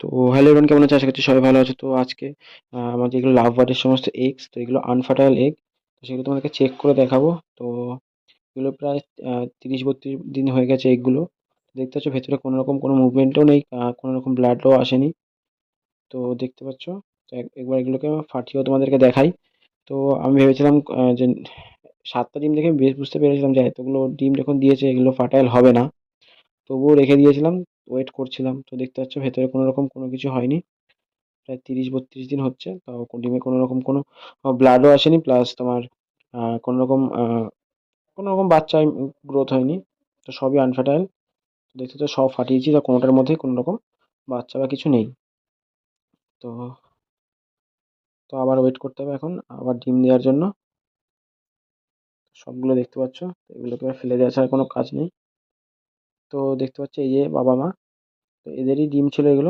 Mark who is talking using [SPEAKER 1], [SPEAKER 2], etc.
[SPEAKER 1] তো hello everyone, কেমন আছো? আশা করছি সবাই ভালো আছো। তো আজকে আমার যেগুলো লাভ বার্ডের সমস্ত এগস, তো এগুলো আনফার্টাইল এগ, তো সেগুলো তোমাদেরকে চেক করে দেখাবো। তো এগুলো প্রায় 30-32 দিন হয়ে গেছে এগগুলো। দেখতে পাচ্ছ ভেতরে কোনো রকম কোনো মুভমেন্টও নেই, কোনো রকম ব্লাডও আসেনি। তো দেখতে পাচ্ছ। তো একবার এগুলোকে ফাটিয়েও তোমাদেরকে দেখাই। তো আমি ভেবেছিলাম যে 7টা ডিম দেখে বেশ বুঝতে পেরেছিলাম যে এতগুলো ডিম যখন দিয়েছে এগুলো ফার্টাইল হবে না, তবুও রেখে দিয়েছিলাম, ওয়েট করছিলাম। তো দেখতে পাচ্ছ ভেতরে কোনো রকম কোনো কিছু হয়নি। প্রায় 30-32 দিন হচ্ছে, তাও ডিমে কোনো রকম কোনো ব্লাডও আসেনি, প্লাস তোমার কোনো রকম কোনো রকম বাচ্চা গ্রোথ হয়নি। তো সবই আনফার্টাইল। দেখতে তো সব ফাটিয়েছি, তা কোনোটার মধ্যেই কোনো রকম বাচ্চা বা কিছু নেই। তো তো আবার ওয়েট করতে হবে এখন আবার ডিম দেওয়ার জন্য। সবগুলো দেখতে পাচ্ছ, তো এগুলোকে আর ফেলে দেওয়া ছাড়া কোনো কাজ নেই। তো দেখতে পাচ্ছ এই যে বাবা মা, তো এদেরই ডিম ছিল এগুলো।